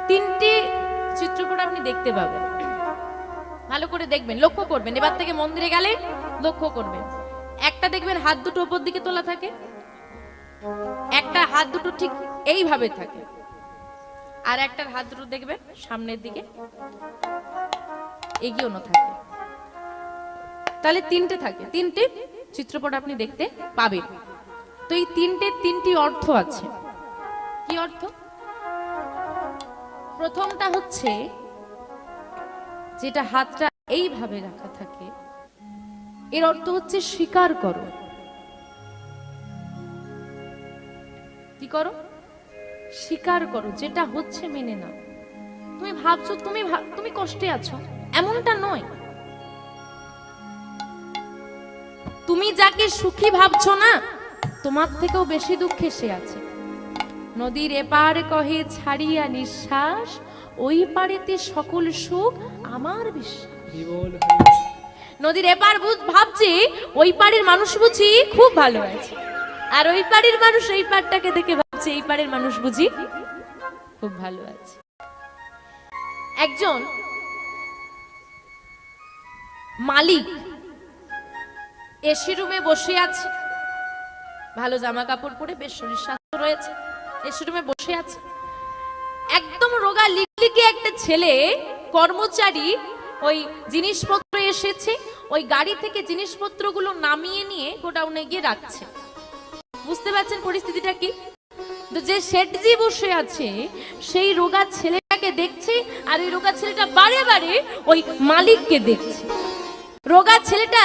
তিনটি চিত্রপট আপনি দেখতে পাবেন, ভালো করে দেখবেন, লক্ষ্য করবেন। এবার থেকে মন্দিরে গেলে লক্ষ্য করবেন। একটা দেখবেন হাত দুটো উপর দিকে তোলা থাকে, একটা হাত দুটো ঠিক এইভাবে থাকে, আর একটার হাত দুটো দেখবেন সামনের দিকে এগিয়েও থাকে। তাহলে তিনটে থাকে, তিনটে চিত্রপট আপনি দেখতে পাবেন। তো এই তিনটি অর্থ আছে। কি অর্থ? প্রথমটা হচ্ছে যেটা হাতটা এইভাবে রাখা থাকে, এর অর্থ হচ্ছে স্বীকার করো। কি করো? স্বীকার করো, যেটা হচ্ছে মেনে নাও। তুমি ভাবছো তুমি কষ্টে আছো, এমনটা নয়। তুমি যাকে সুখী ভাবছো না, তোমার থেকেও বেশি দুঃখে সে আছে। নদীর এপার কহে ছাড়িয়া নিঃশ্বাস, ওই পারেতে সকল সুখ আমার বিশ্বাস। নদীর এপার ভাবছে ওই পারের মানুষ বুঝি খুব ভালো আছে, আর ওই পারের মানুষ এই পারটাকে দেখে ভাবছে এই পারের মানুষ বুঝি খুব ভালো আছে। একজন মালিক এসি রুমে বসে আছে, ভালো জামা কাপড় পরে, বেশ শরীর স্বাস্থ্য রয়েছে, এসি রুমে বসে আছে। একদম রোগা লিকলিকে একটা ছেলে কর্মচারী ওই জিনিসপত্র এসেছে, ওই গাড়ি থেকে জিনিসপত্রগুলো নামিয়ে নিয়ে গোডাউনে গিয়ে রাখছে। বুঝতে পারছেন পরিস্থিতিটা কি? তো যে শেঠজি বসে আছে সেই রোগা ছেলেটাকে দেখছে, আর ওই রোগা ছেলেটা বারে বারে ওই মালিককে দেখছে। রোগা ছেলেটা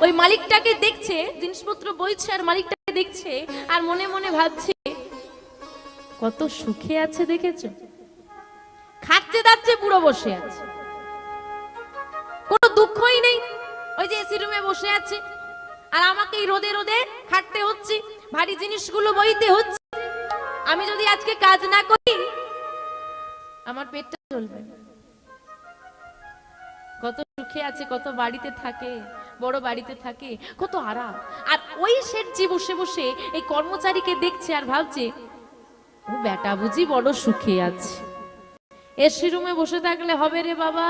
ওই মালিকটাকে দেখছে, জিনিসপত্র বইছে আর মালিকটাকে দেখছে, আর মনে মনে ভাবছে কত সুখে আছে দেখেছো, খাচ্ছে দাচ্ছে পুরো বসে আছে, কোনো দুঃখই নেই। ওই যে এসি রুমে বসে আছে, আর আমাকে এই রোদে রোদে খাটতে হচ্ছে, ভারী জিনিসগুলো বইতে হচ্ছে। আমি যদি আজকে কাজ না করি আমার পেটটা চলবে না। কত সুখে আছে, কত বাড়িতে থাকে, বড় বাড়িতে থাকে, কত আরাম। আর ওই শেঠজি বসে বসে এই কর্মচারীকে দেখছে আর ভাবছে ও বেটা বুঝি বড় সুখে আছে। এসি রুমে বসে থাকলে হবে রে বাবা,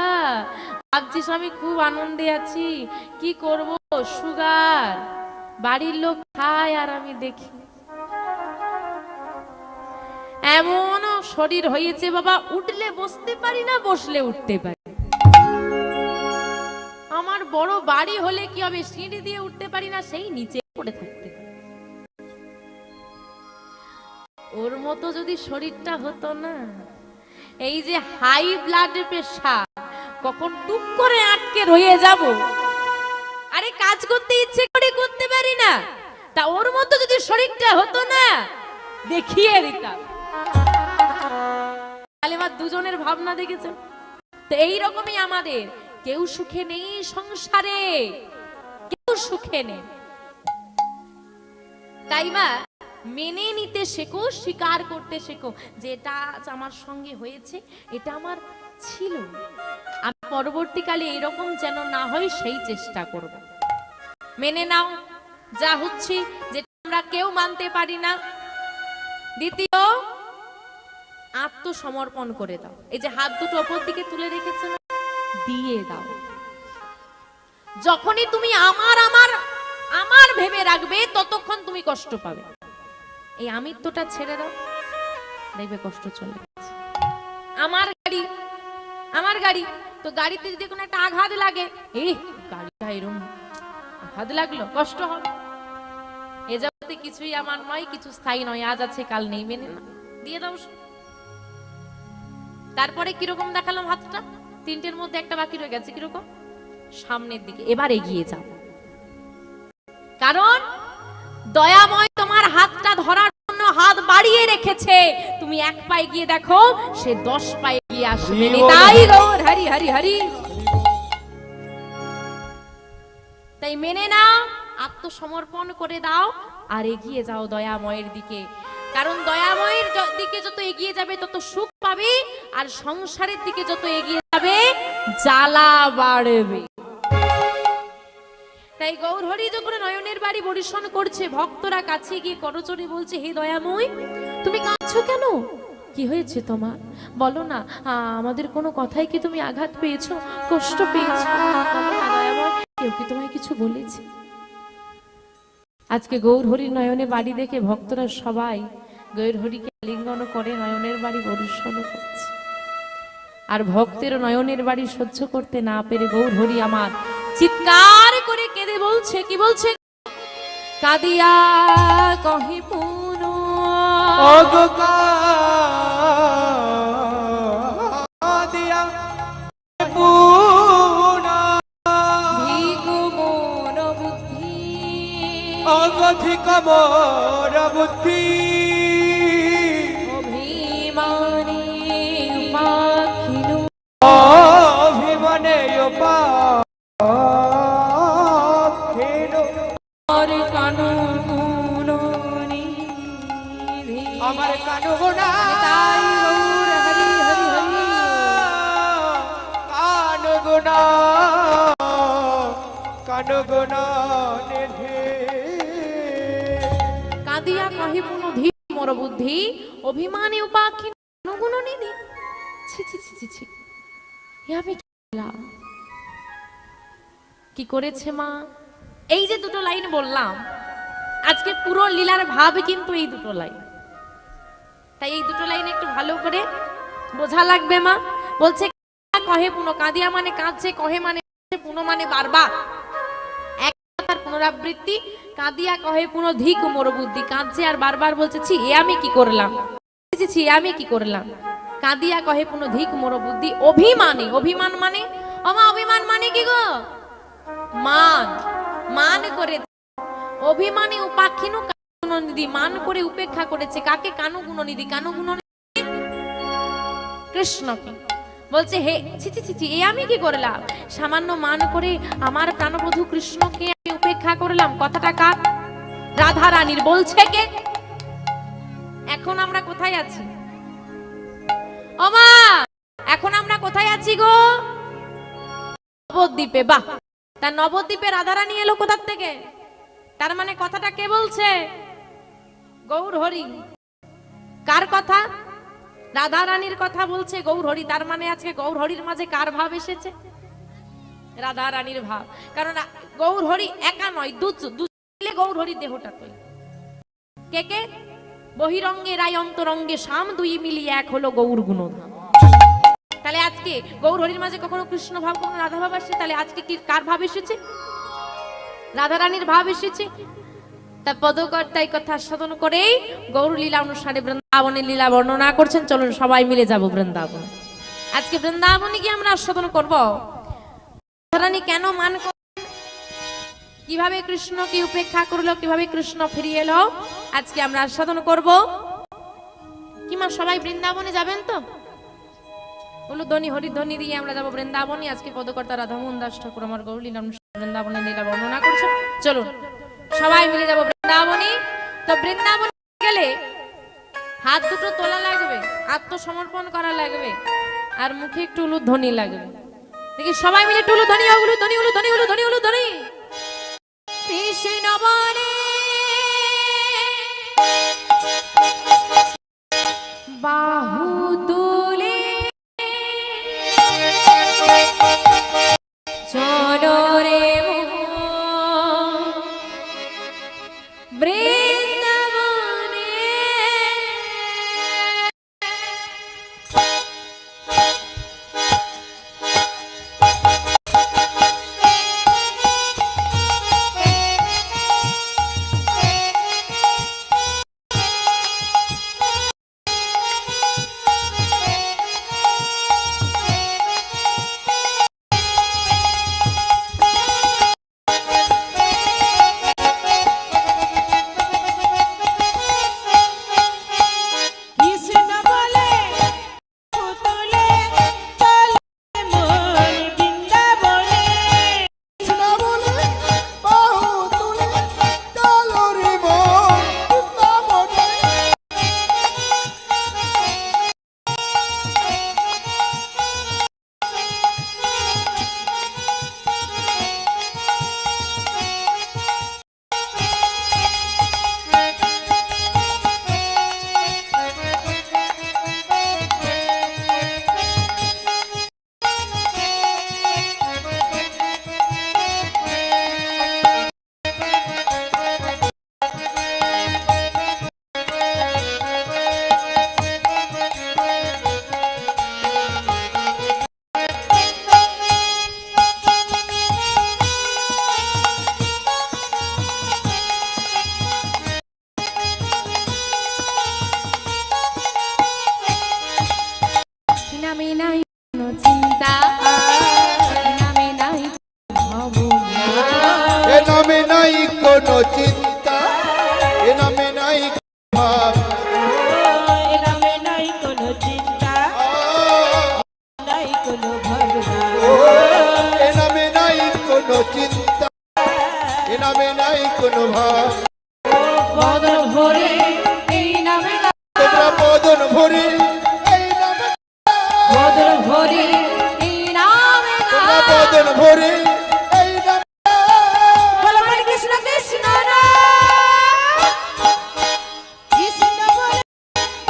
ভাবছিস আমি খুব আনন্দে আছি, কি করব, সুগার, বাড়ির লোক খায় আর আমি দেখি। এমন শরীর হয়েছে বাবা, উঠলে বসতে পারি না, বসলে উঠতে পারি। আমার বড় বাড়ি হলে কি হবে, সিঁড়ি দিয়ে উঠতে পারি না, সেই নিচে পড়ে থাকতে। ওর মতো যদি শরীরটা হতো না, এই যে হাই ব্লাড প্রেশার, কখন টুক করে আটকে রয়ে যাব, আরে কাজ করতে ইচ্ছে করে করতে পারি না, তা ওর মতো যদি শরীরটা হতো না, দেখিয়ে দিতাম। তাহলে আমার দুজনের ভাবনা দেখেছেন তো? এইরকমই আমাদের, কেউ সুখে নেই সংসারে, কেউ সুখে নেই। তাই বা মেনে নিতে শেখো, স্বীকার করতে শেখো, যেটা আমার সঙ্গে হয়েছে এটা আমার ছিল, আমি পরবর্তীকালে এরকম যেন না হয় সেই চেষ্টা করব। মেনে নাও যা হচ্ছে, যেটা আমরা কেউ মানতে পারি না। দ্বিতীয়, আত্মসমর্পণ করে দাও। এই যে হাত দুটো ওপর দিকে তুলে রেখেছে না, দিয়ে দাও। যখনই তুমি আমার আমার আমার ভেবে রাখবে, ততক্ষণ তুমি কষ্ট পাবে। এই আমিত্বটা ছেড়ে দাও, দেখবে কষ্ট চলে যাচ্ছে। আমার গাড়ি তো, গাড়িতে যদি কোনো একটা আঘাত লাগে, এই গাড়িটা এরকম আঘাত লাগলো, কষ্ট হবে। এ জগতে কিছুই আমার নয়, কিছু স্থায়ী নয়, আজ আছে কাল নেই, মেনে না, দিয়ে দাও। তারপরে কিরকম দেখালাম হাতটা, তিনটের মধ্যে একটা বাকি রয়ে গেছে, কিরকম? সামনের দিকে। এবার এগিয়ে যাও, কারণ দয়াময় তোমার হাতটা ধরার জন্য হাত বাড়িয়ে রেখেছে। তুমি এক পায়ে গিয়ে দেখো, সে 10 পায়ে গিয়ে আসবে। তাই গৌর হরি হরি হরি। তাই মেনে নাও, আত্মসমর্পণ করে দাও, আর এগিয়ে যাও দয়াময়ের দিকে। কারণ দয়াময়ের দিকে যত এগিয়ে যাবে তত সুখ পাবে, আর সংসারের দিকে যত এগিয়ে যাবে জ্বালা বাড়বে। তাই গৌর হরি যখন নয়নের বাড়ি বরিশন করছে, ভক্তরা কাছে গিয়ে করজোড়ে বলছে, হে দয়াময়, তুমি কাঁদছো কেন? কি হয়েছে তোমার? বলো না, আমাদের কোনো কথাই কি তুমি আঘাত পেয়েছো, কষ্ট পেয়েছো? বলো না দয়াময়, কেউ কি তোমায় কিছু বলেছে? আজকে গৌর হরির নয়নে বাড়ি দেখে ভক্তরা সবাই গৌর হরিকে আলিঙ্গন করে নয়নের বাড়ি বর্ষণ করছে। আর ভক্তের নয়নের বাড়ি সহ্য করতে না পেরে গৌর হরি আমার চিৎকার করে কেঁদে বলছে, কি বলছে? কাঁদিয়া কহে পুন কাঁদিয়া পুন ভিগু মোর বুদ্ধি অগধিক মোর বুদ্ধি অভিমানে উপাখিনু অভিমানে উপাখিনু আর কানুগুণনিধি আমার কানুগুণা তাই গৌর হরি হরি হরি কানুগুণা কানুগুণা নিধি কাঁদিয়া কহে পুন ধী মোর বুদ্ধি অভিমানে উপাখিন কানুগুণনিধি। ছি ছি ছি ছি ছি, এ আমি কি বললাম? কি করেছে মা? এই যে দুটো লাইন বললাম, আজকে পুরো লীলার ভাব কিন্তু এই দুটো লাইন। তাই এই দুটো লাইন একটু ভালো করে বোঝা লাগবে। মা বলছে কহে পুন, কাঁদিয়া মানে কাঁদছে, কহে মানে পুন মানে বারবার, এক কথার পুনরাবৃত্তি। কাঁদিয়া কহে পুন ধিক মোর বুদ্ধি, কাঁদছে আর বারবার বলছে ছি এ আমি কি করলাম, ছি ছি এ আমি কি করলাম। কাঁদিয়া কহে পুন ধিক মোর বুদ্ধি অভিমানে, অভিমান মানে ওমা অভিমান মানে কি গো? মান, মান করে অভিমানী উপাখিনু কানুগুণনিধি, মান করে উপেক্ষা করেছে কাকে? কানুগুণনিধি। কানুগুণনিধি কৃষ্ণকে। বলছে হে ছি ছি ছি ছি, এ আমি কি করলাম? সামান্য মান করে আমার প্রাণবধূ কৃষ্ণকে আমি উপেক্ষা করলাম। কথাটা কার? রাধা রানীর। বলছে কে? এখন আমরা কোথায় আছি? ওমা এখন আমরা কোথায় আছি গো? নবদ্বীপে। বাহ, তা নবদ্বীপে রাধারানী এলো কোথার থেকে? তার মানে কথাটা কে বলছে? গৌর হরি। কার কথা? রাধা রানীর কথা বলছে গৌর হরি। তার মানে আজকে গৌর হরির মাঝে কার ভাব এসেছে? রাধা রানীর ভাব। কারণ গৌর হরি একা নয়, দুলে গৌর হরি দেহটা তৈরি। কে কে? বহিরঙ্গে রায় অন্তরঙ্গে শাম, দুই মিলিয়ে এক হলো গৌর গুণধাম। তাহলে আজকে গৌর হরির মাঝে কখনো কৃষ্ণ ভাব কখনো রাধা ভাব আসছে, তাহলে আজকে কি কার ভাব এসেছে? রাধা রানীর ভাব এসেছে। তা পদকর্তাই কথা সাধন করেই গৌর লীলা অনুসারে বৃন্দাবনের লীলা বর্ণনা করছেন। চলুন সবাই মিলে যাব বৃন্দাবন। আজকে বৃন্দাবনে গিয়ে আমরা আস্বাদন করব রাধারানী কেন মান করলেন, কিভাবে কৃষ্ণকে উপেক্ষা করলো, কিভাবে কৃষ্ণ ফিরিয়ে এলো, আজকে আমরা আস্বাদন করব। কি মা সবাই বৃন্দাবনে যাবেন তো? উলুধ্বনি হরিধ্বনি দিয়ে আমরা যাবো বৃন্দাবনে। আজকে পদকর্তা রাধামোহন দাস ঠাকুর আমার গৌর লীলা বৃন্দাবনের লীলা বর্ণনা করছে। চলুন সবাই মিলে যাবো বৃন্দাবনে। তো বৃন্দাবনে গেলে হাত দুটো তোলা লাগবে, আত্মসমর্পণ করা লাগবে, আর মুখে একটু উলুধ্বনি লাগবে। দেখি সবাই মিলে একটু উলুধ্বনি, উলুধ্বনি উলুধ্বনি উলুধ্বনি উলুধ্বনি। কৃষ্ণ বনে বাহু তুলে চলরে বৃন্দাবনে নামে নাই কোনো চিন্তা, এই নামে নাই ভাবনা, এ নামে নাই কোনো চিন্তা, এ নামে নাই ভাব, এ নামে নাই কোনো চিন্তা, নাই কোনো ভাবনা, এ নামে নাই কোনো চিন্তা, এ নামে নাই কোনো ভাব। বদন ভরে এই নামে না, তোমরা বদন ভরে এই নামে, বদন ভরে এই নামে না, তোমরা বদন ভরে এই নামে, বলো হরে কৃষ্ণ কৃষ্ণ না, কৃষ্ণ বলে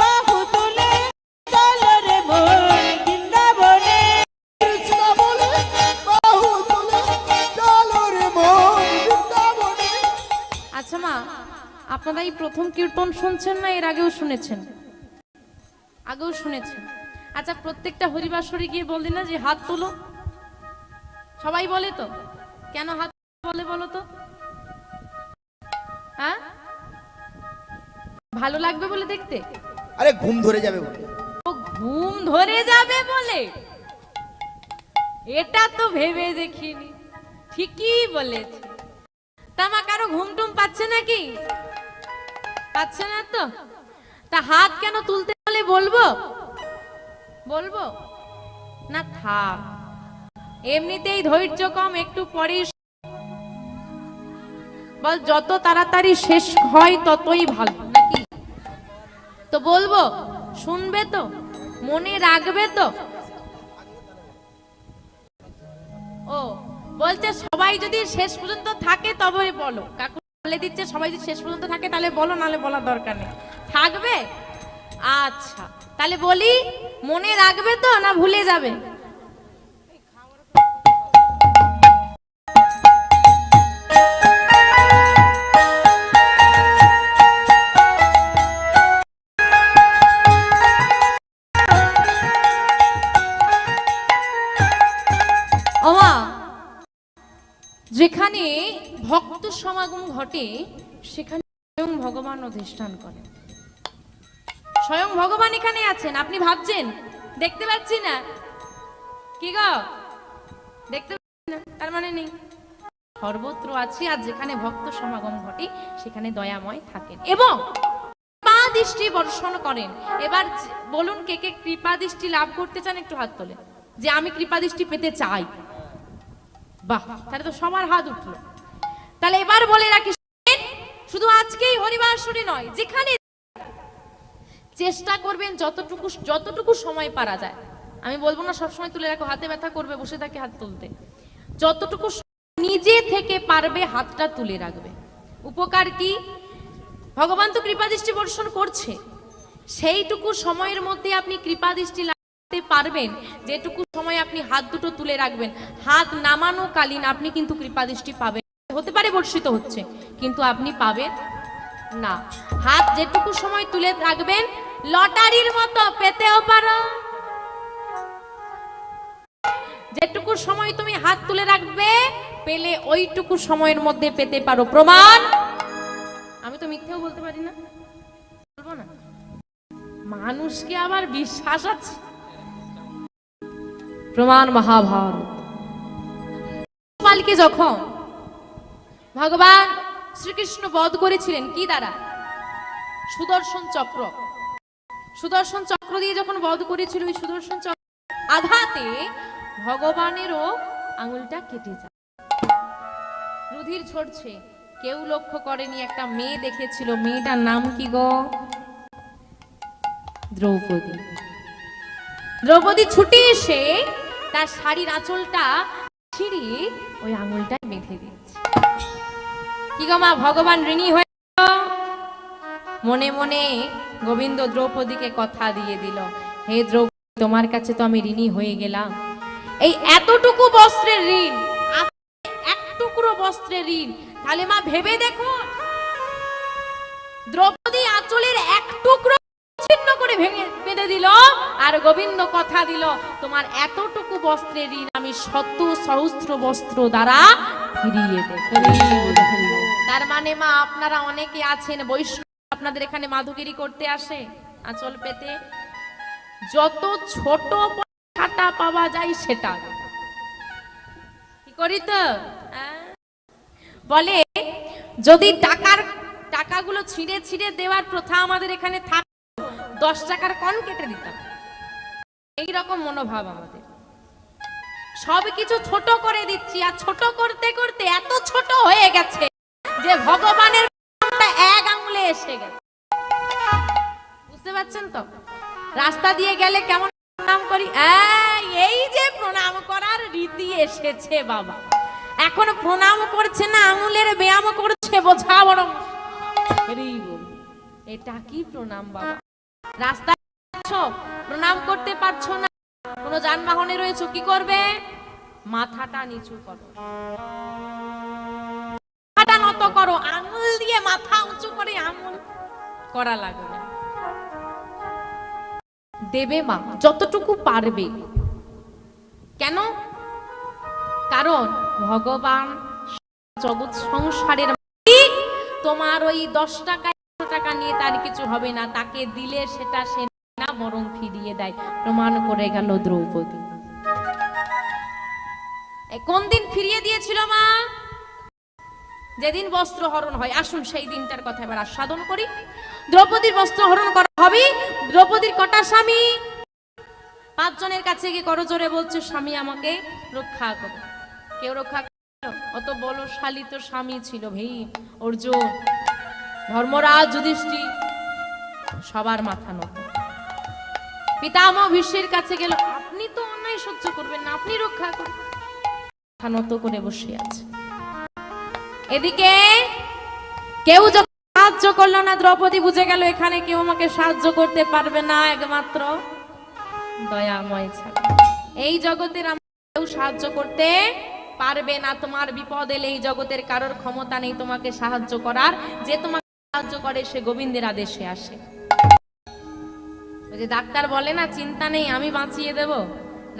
বাহু তুলে চলো রে মন বৃন্দাবনে, কৃষ্ণ বলে বাহু তুলে চলো রে মন বৃন্দাবনে। আচ্ছা মা, আপনারা এই প্রথম কীর্তন শুনছেন না এর আগেও শুনেছেন? আগেও শুনেছেন। আচ্ছা, প্রত্যেকটা হরিবাসরে গিয়ে বললি না যে হাত তোলো? সবাই বলে তো? কেন হাত বলে বলো তো? হ্যাঁ, ভালো লাগবে বলে দেখতে? আরে ঘুম ধরে যাবে বলে। ও ঘুম ধরে যাবে বলে? এটা তো ভেবে দেখিনি। ঠিকই বলেছে। তা মা, কারো ঘুম টুম পাচ্ছে নাকি? পাচ্ছে না তো? তা হাত কেন তুলতে বলে বলবো? বলবো না? থাক, এমনিতেই ধৈর্য কম, একটু পরে বল, যত তাড়াতাড়ি শেষ হয় ততই ভালো, নাকি? তো বলবো, শুনবে তো? মনে রাখবে তো? ও বলছে সবাই যদি শেষ পর্যন্ত থাকে তবে বলো। কাকু বলে দিচ্ছে সবাই যদি শেষ পর্যন্ত থাকে তাহলে বলো, নালে বলার দরকার নেই। থাকবে? আচ্ছা, তাহলে বলি, মনে রাখবে তো না ভুলে যাবে? ওমা, যেখানে ভক্ত সমাগম ঘটে সেখানে স্বয়ং ভগবান অধিষ্ঠান করেন। স্বয়ং ভগবান এখানে আছেন। আপনি ভাবছেন দেখতে পাচ্ছি না? কি গো, দেখতে পাচ্ছি না তার মানে নেই, সর্বত্র আছে। আর যেখানে ভক্ত সমাগম ঘটে সেখানে দয়াময় থাকেন এবং কৃপা দৃষ্টি বর্ষণ করেন। এবার বলুন, কে কে কৃপা দৃষ্টি লাভ করতে চান? একটু হাত তোলেন যে আমি কৃপা দৃষ্টি পেতে চাই। বাহ, তাহলে তো সবার হাত উঠলো। তাহলে এবার বলে রাখি, শুধু আজকেই হরিবাসরে নয়, যেখানে চেষ্টা করবেন যতটুকু সময় পারা যায়। আমি বলবো না সবসময় তুলে রাখো, হাতে ব্যথা করবে বসে থাকে হাত তুলতে। যতটুকু নিজে থেকে পারবে হাতটা তুলে রাখবে। উপকার কি? ভগবান তো কৃপা দৃষ্টি বর্ষণ করছে, সেইটুকু সময়ের মধ্যে আপনি কৃপা দৃষ্টি লাগাতে পারবেন। যেটুকু সময় আপনি হাত দুটো তুলে রাখবেন, হাত নামানো কালীন আপনি কিন্তু কৃপা দৃষ্টি পাবেন। হতে পারে বর্ষিত হচ্ছে, কিন্তু আপনি পাবেন না। হাত যেটুকু সময় তুলে রাখবেন, লটারির মতো পেতেও পারো। যেটুকু সময় তুমি হাত তুলে রাখবে, পেলে ওইটুকু সময়ের মধ্যে পেতে পারো। প্রমাণ? আমি তো মিথ্যেও বলতে পারি না, বলবো না? মানুষকে আবার বিশ্বাস আছে। প্রমাণ মহাভারত। গোপালকে যখন ভগবান শ্রীকৃষ্ণ বধ করেছিলেন কি দ্বারা? সুদর্শন চক্র। সুদর্শন চক্র দিয়ে যখন বধ করেছিল, ওই সুদর্শন চক্র আঘাতে ভগবানেরও আঙুলটা কেটে যায়, রুধির ঝরছে। কেউ লক্ষ্য করেনি, একটা মেয়ে দেখেছিল। মেয়েটার নাম কি গো? দ্রৌপদী। দ্রৌপদী ছুটে এসে তার শাড়ির আঁচলটা ছিঁড়ে ওই আঙুলটায় বেঁধে দিচ্ছে। কি গো মা, ভগবান ঋণী হয়ে মনে মনে গোবিন্দ দ্রৌপদীকে কথা দিয়ে দিল, হে দ্রৌপদী, তোমার কাছে তো আমি ঋণী হয়ে গেলাম। এই এতটুকু বস্ত্রের ঋণ, এক টুকরো বস্ত্রের ঋণ। তাহলে মা ভেবে দেখো, দ্রৌপদী আঁচলের এক টুকরো ছিন্ন করে ভেঙে বেঁধে দিল, আর গোবিন্দ কথা দিল, তোমার এতটুকু বস্ত্রের ঋণ আমি 100 সহস্র বস্ত্র দ্বারা ফিরিয়ে দেব। তার মানে মা, আপনারা অনেকে আছেন বৈষ্ণব, আপনাদের এখানে মাধুগিরি করতে আসে আঁচল পেতে, যত ছোট খাটা পাওয়া যায় সেটা কি করি তো বলে যদি টাকাগুলো ছিঁড়ে ছিঁড়ে দেওয়ার প্রথা আমাদের এখানে থাকতো 10 টাকার কন কেটে দিতাম। এইরকম মনোভাব আমাদের, সবকিছু ছোট করে দিচ্ছি, আর ছোট করতে করতে এত ছোট হয়ে গেছে যে ভগবানের নামটা এক আঙুলে এসে গেছে। বুঝতে পারছেন তো? রাস্তা দিয়ে গেলে কেমন প্রণাম করি, এই যে প্রণাম করার রীতি এসেছে বাবা। এখন প্রণাম করছে না, আঙুলের ব্যায়াম করছে, বোঝা বড়। এটা কি প্রণাম বাবা? রাস্তায় প্রণাম করতে পারছো না, কোন যানবাহনে রয়েছে, কি করবে? মাথাটা নিচু করো, মাথাটা নত করো, আঙুল দিয়ে মাথা উঁচু করে আঙুল করা লাগবে। দেবে মা যতটুকু পারবে। কেন? কারণ ভগবান জগৎ সংসারের তোমার ওই 10 টাকা 100 টাকা নিয়ে তার কিছু হবে না, তাকে দিলে সেটা সে না বরং ফিরিয়ে দেয়। প্রমাণ করে গেল দ্রৌপদী। কোন দিন ফিরিয়ে দিয়েছিল মা? যেদিন বস্ত্র হরণ হয়। আসুন সেই দিনটার কথা এবার আস্বাদন করি। দ্রৌপদীর বস্ত্র হরণ করা হবে। দ্রৌপদীর কটা স্বামী? 5 জনের কাছে গিয়ে করজোরে বলছে, স্বামী আমাকে রক্ষা করো। কেউ রক্ষা করলো? অত বলশালী তো স্বামী ছিল, ভীম, অর্জুন, ধর্মরাজ, যুধিষ্ঠির, সবার মাথা নত। পিতামহ ভীষ্মের কাছে গেল, আপনি তো অন্যায় সহ্য করবেন না, আপনি রক্ষা করুন। মাথা নত করে বসে আছে। এদিকে কেউ যখন সাহায্য করলো না, দ্রৌপদী বুঝে গেল এখানে কেউ আমাকে সাহায্য করতে পারবে না, একমাত্র দয়াময় ছাড়া এই জগতের কেউ সাহায্য করতে পারবে না। তোমার বিপদ এলে এই জগতের কারোর ক্ষমতা নেই তোমাকে সাহায্য করার। যে তোমাকে সাহায্য করে সে গোবিন্দের আদেশে আসে। ওই যে ডাক্তার বলে না, চিন্তা নেই আমি বাঁচিয়ে দেব,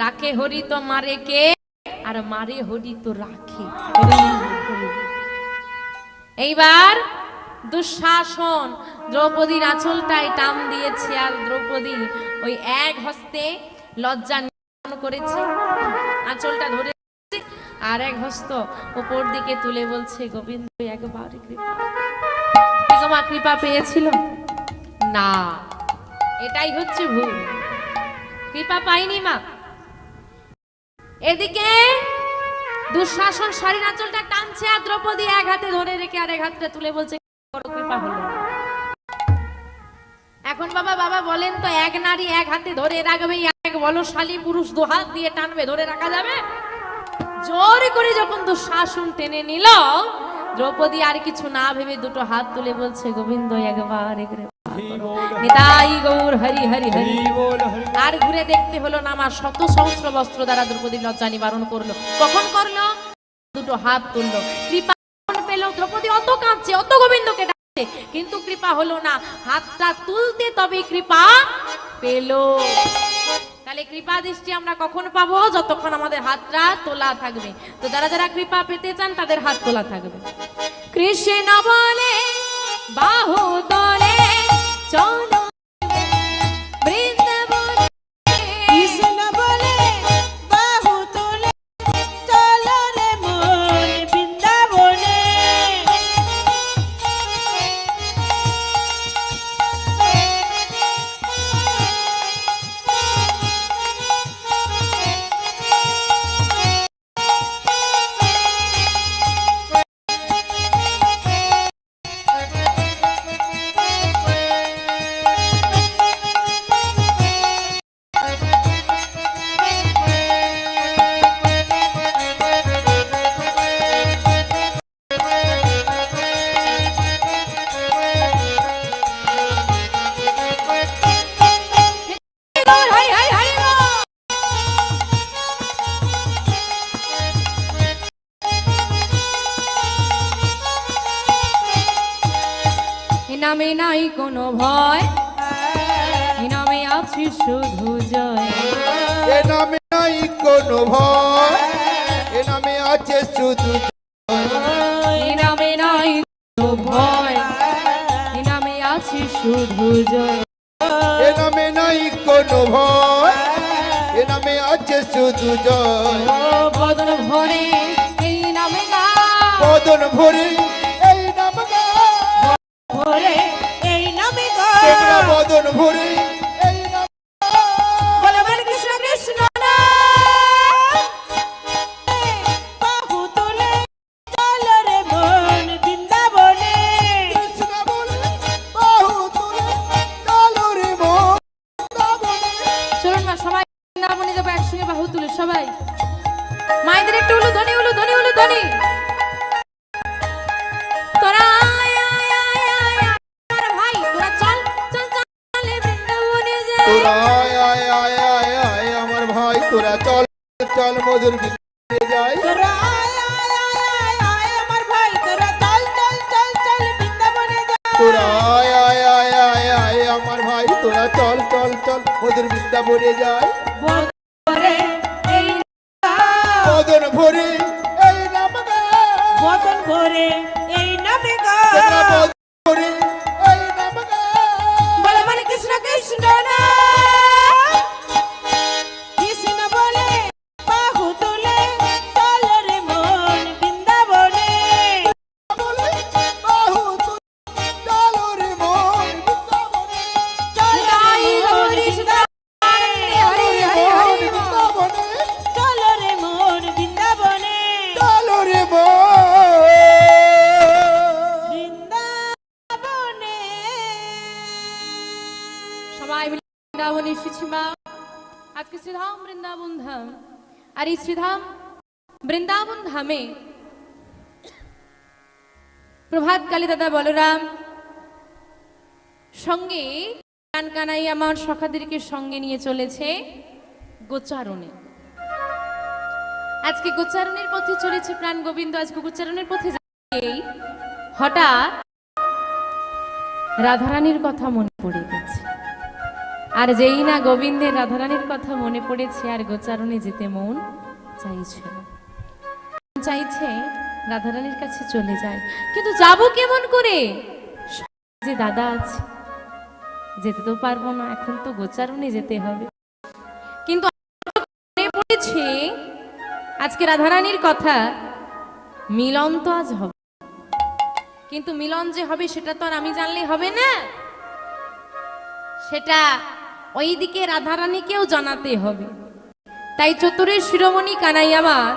রাখে হরি তো মারে কে, আর মারে হরি তো রাখে। এইবার দুঃশাসন দ্রৌপদীর আঁচলটায় টান দিয়েছে, আর দ্রৌপদী ওই এক হস্তে লজ্জা নিবারণ করেছে, আঁচলটা ধরে, আর এক হস্ত উপর দিকে তুলে বলছে, গোবিন্দ একবার কৃপা। কৃপা পেয়েছিল না, এটাই হচ্ছে ভুল। কৃপা পাইনি মা। এদিকে দুঃশাসন শাড়ির আঁচলটা টানছে, আর দ্রৌপদী এক হাতে ধরে রেখে আর এক হাতটা তুলে বলছে, কৃপা হলো। এখন বাবা বলেন তো, এক নারী এক হাতে ধরে রাখবে, এক বলশালী পুরুষ 2 হাত দিয়ে টানবে, ধরে রাখা যাবে? জোর করে যখন দুঃশাসন টেনে নিল, দ্রৌপদী আর কিছু না ভেবে 2 হাত তুলে বলছে, গোবিন্দ একবার নিতাই গৌর হরি হরি হরি। আর ঘুরে দেখতে হলো না, আমার শত সহস্র বস্ত্র দ্বারা দ্রৌপদীর লজ্জা নিবারণ করলো। কখন করলো? 2 হাত তুললো। কৃপা পেল। দ্রৌপদী অত কাঁদছে, অত গোবিন্দকে ডাকছে, কিন্তু কৃপা হলো না। হাতটা তুলতে তবে কৃপা পেল। তাহলে কৃপা দৃষ্টি আমরা কখন পাবো? যতক্ষণ আমাদের হাতটা তোলা থাকবে। তো যারা যারা কৃপা পেতে চান তাদের হাত তোলা থাকবে। কৃষ্ণ বলে বাহু তলে চলো বৃন্দাবনে, কৃষ্ণ বলে বাহু তোলে চলো রে মন বৃন্দাবনে। নামে নাই কোনো ভয়, নামে আছি শুধু জয়। এ নামে নাই কোনো ভয়, এ নামে আছে শুধু জয়। নামে নাই কোনো ভয়, নামে আছি শুধু জয়। এ নামে নাই কোনো ভয় এ নামে আছে শুধু জয় ও বদন ভরে এই নামে গা বদন ভরে এই নাম গা ভরে এই নামে গো তোমরা বদন ভরে এই নাম বলো বলো কৃষ্ণ কৃষ্ণ না বাহু তুলে চলো রে মন বৃন্দাবনে কৃষ্ণ বলে বাহু তুলে চলো রে মন বৃন্দাবনে। চলুন না সবাই বৃন্দাবনে যাবো একসঙ্গে বাহু তুলে সবাই মায়েদের একটু উলুধ্বনি উলুধ্বনি উলুধ্বনি তোরা আয়, আয়, আয়, আয়, আয়, আমার ভাই তোরা চল চল চল এ বৃন্দাবনে যাই তোরা আয় আয় আয় আয় আয় আমার ভাই তোরা চল চল মধুর বৃন্দাবনে যাই তোরা আয় আয় আয় আয় আয় আমার ভাই তোরা চল চল চল চল বৃন্দাবনে যা তোরা আয় আয় আয় আয় আয় আমার ভাই তোরা চল চল চল মধুর বৃন্দাবনে যাই ভরে এই বদন ভরে এই নাম গা বদন ভরে এই নামে গো তোমরা বদন ভরে এই নাম গা বলো মানে কৃষ্ণ কৃষ্ণ না কৃষ্ণ বলে বাহু তুলে চলো রে মন বৃন্দাবনে বলে বাহু তুলে চলো রে মন বৃন্দাবনে জয় হরি হরি হরি হরি বৃন্দাবনে চলো রে মন বৃন্দাবনে চলো রে মন বৃন্দাবনে সবাই মিলে বৃন্দাবনে এসেছি মা আজকে শ্রীধাম বৃন্দাবন ধাম আর এই শ্রীধাম বৃন্দাবন ধামে প্রভাতকালী দাদা বলরাম সঙ্গে কানকানাই আমার সখাদেরকে সঙ্গে নিয়ে চলেছে গোচারণে আজকে গোচারণের পথে চলেছে প্রাণ গোবিন্দ আজকে গোচারণের পথে যাই হঠাৎ রাধারানীর কথা মনে পড়ে গেছে আর যেই না গোবিন্দের রাধারানীর কথা মনে পড়েছে আর গোচারণে যেতে মন চাইছে চাইছে রাধারানীর কাছে চলে যায় কিন্তু যাব কেমন করে যে দাদা আছে যেতে তো পারবো না এখন তো গোচারণে যেতে হবে কিন্তু মনে পড়েছে আজকে রাধারানীর কথা মিলন তো আজ হবে কিন্তু মিলন যে হবে সেটা তো আর আমি জানলেই হবে না সেটা ওইদিকে রাধারানীকেও জানাতে হবে তাই চতুরের শিরোমণি কানাই আমার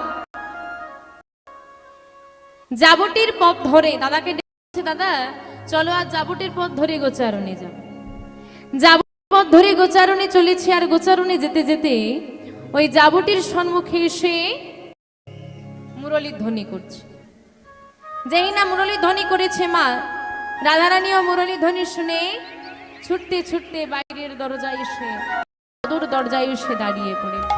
জাবটির পথ ধরে দাদাকে ডেকেছে দাদা চলো আজ জাবটির পথ ধরে গোচারণে যাব জাবটির পথ ধরে গোচারণে চলেছি আর গোচারণে যেতে যেতে ওই জাবটির সম্মুখে এসে মুরলী ধ্বনি করছে যেই না মুরলী ধ্বনি করেছে মা রাধারানীও মুরলী ধ্বনি শুনে ছুটতে ছুটতে বাইরের দরজায় এসে দরজায় এসে দাঁড়িয়ে পড়েছে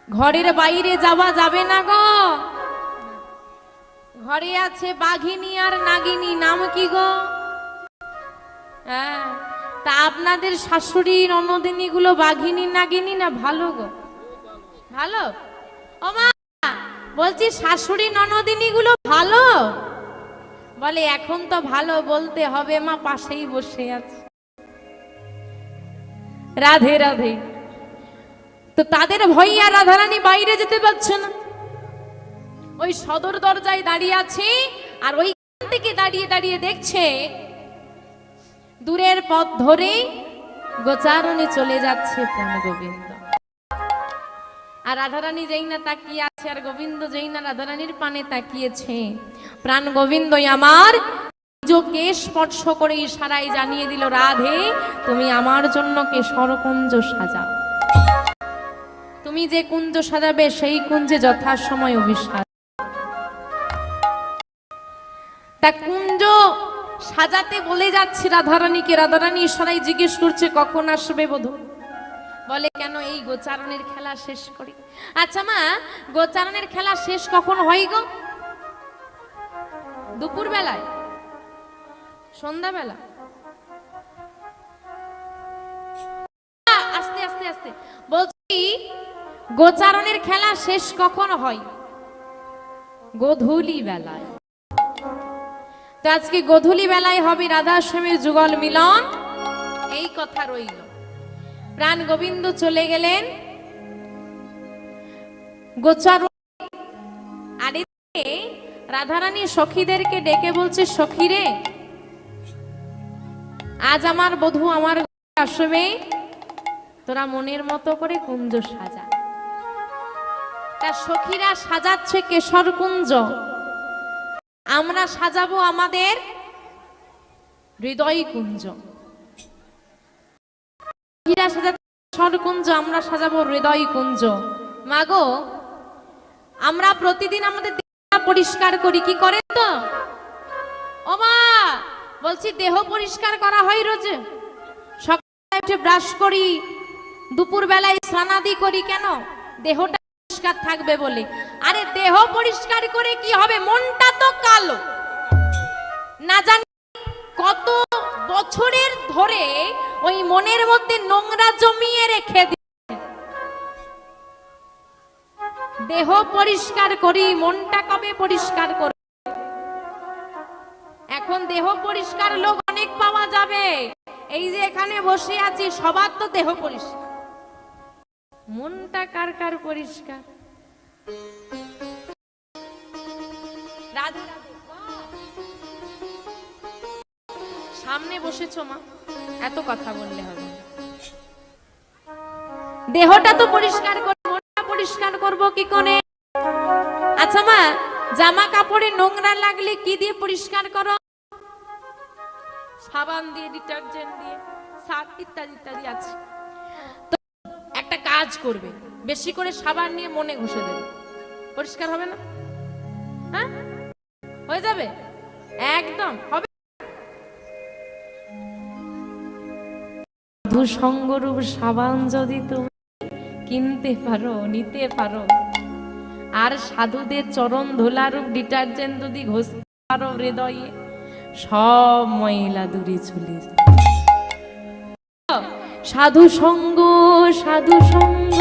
ঘরের বাইরে যাওয়া যাবে না গো ঘরে আছে বাঘিনী আর নাগিনী নাম কি গো হ্যাঁ তা আপনাদের শাশুড়ি ননদিনী গুলো বাঘিনী নাগিনী না ভালো গো ভালো ও মা বলছি শাশুড়ি ননদিনী গুলো ভালো বলে এখন তো ভালো বলতে হবে মা পাশেই বসে আছে রাধে রাধে তো তাদের ভইয়া রাধারানী বাইরে যেতে পারছে না ওই সদর দরজায় দাঁড়িয়ে আছে আর ওই থেকে দাঁড়িয়ে দাঁড়িয়ে দেখছে দূরের পথ ধরে গোচারণে চলে যাচ্ছে প্রাণ গোবিন্দ আর রাধারানী যেই না তাকিয়ে আছে আর গোবিন্দ যেই না রাধারানীর পানে তাকিয়েছে প্রাণ গোবিন্দ আমার নিজকে স্পর্শ করে ইশারায় জানিয়ে দিল রাধে তুমি আমার জন্য কেশরকুঞ্জ সাজাও তুমি যে কুঞ্জ সাজাবে সেই কুঞ্জে যথাসময় অভিসার তা কুঞ্জ সাজাতে বলে যাচ্ছে রাধারানীকে রাধারানী ইশারায় জিজ্ঞেস করছে কখন আসবে বধূ বলে কেন এই গোচারণের খেলা শেষ করি আচ্ছা মা গোচারণের খেলা শেষ কখন হয় গো দুপুর বেলায় সন্ধ্যা বেলা আস্তে আস্তে আস্তে বলছি গোচারণের খেলা শেষ কখন হয় গোধূলি বেলায় তো আজকে গোধূলি বেলায় হবে রাধা শ্যামের যুগল মিলন, এই কথা রইল। প্রাণ গোবিন্দ চলে গেলেন গোচার। আর এদিকে রাধারানী সখীদেরকে ডেকে বলছে, সখীরে আজ আমার বধূ আমার ঘরে আসবে, তোরা মনের মতো করে কুঞ্জ সাজা। তা সখীরা সাজাচ্ছে কেশর কুঞ্জ, আমরা সাজাবো আমাদের হৃদয় কুঞ্জ। সখীরা সাজাচ্ছে কেশর কুঞ্জ, আমরা সাজাবো হৃদয় কুঞ্জ। মাগো, আমরা প্রতিদিন আমাদের দেহটা পরিষ্কার করি, কি করে তো? ও মা, বলছি দেহ পরিষ্কার করা হয় রোজ? সকালে উঠে ব্রাশ করি, দুপুর বেলায় স্নানাদি করি, কেন? দেহটা পরিষ্কার থাকবে বলে। আরে দেহ পরিষ্কার করে কি হবে? মনটা তো কালো। না জানি কত বছরের ধরে ওই মনের মধ্যে নোংরা জমিয়ে রেখে দিয়েছে। দেহ পরিষ্কার করি, মনটা কবে পরিষ্কার করব? এখন দেহ পরিষ্কার লোক অনেক পাওয়া যাবে। এই যে এখানে বসে আছি, সবার তো দেহ পরিষ্কার, মনটা কার কার পরিষ্কার? রাধে রাধে। সামনে বসেছো মা, এত কথা বললে হবে না। দেহটা তো পরিষ্কার করব, মনটা পরিষ্কার করব কি করে? আচ্ছা মা, জামা কাপড়ে নোংরা লাগলে কি দিয়ে পরিষ্কার করো? সাবান দিয়ে, ডিটারজেন্ট দিয়ে, সার্ফ ইত্যাদি ইত্যাদি আছে। তো একটা কাজ করবে, বেশি করে সাবান নিয়ে মনে ঘষে দেবে, পরিষ্কার হবে না? হ্যাঁ, হয়ে যাবে, একদম হবে। সাধু সঙ্গরূপ সাবান যদি তুমি কিনতে পারো, নিতে পারো, আর সাধুদের চরণ ধোলারূপ ডিটারজেন্ট যদি ঘষতে পারো হৃদয়ে, সব ময়লা দূরে চলে যায়। সাধু সঙ্গ, সাধু সঙ্গ,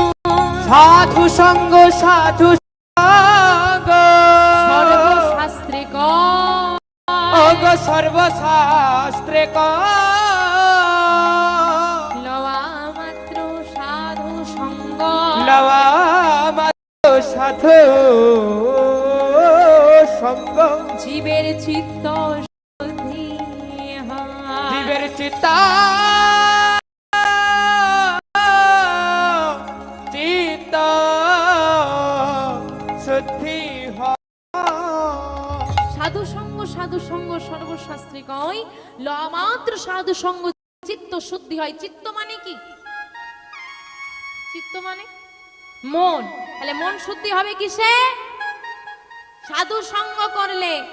সাধু সঙ্গ, সাধু সঙ্গ, সর্বশাস্ত্রে অগ সর্বশাস্ত্রে লওয়া মাত্র সাধু সঙ্গ, লওয়া মাত্র সাধু সঙ্গ, জীবের চিত্ত শুদ্ধি হয়। জীবের চিত্তা চিত্ত শুদ্ধি হয়। সাধু সঙ্গ, সাধু সঙ্গ সর্বশাস্ত্রে কয়, লওয়া মাত্র সাধু সঙ্গ চিত্ত শুদ্ধি হয়। চিত্ত মানে কি? চিত্ত মানে মন। তাহলে মন শুদ্ধি হবে কিসে? সাধু সঙ্গ করলে।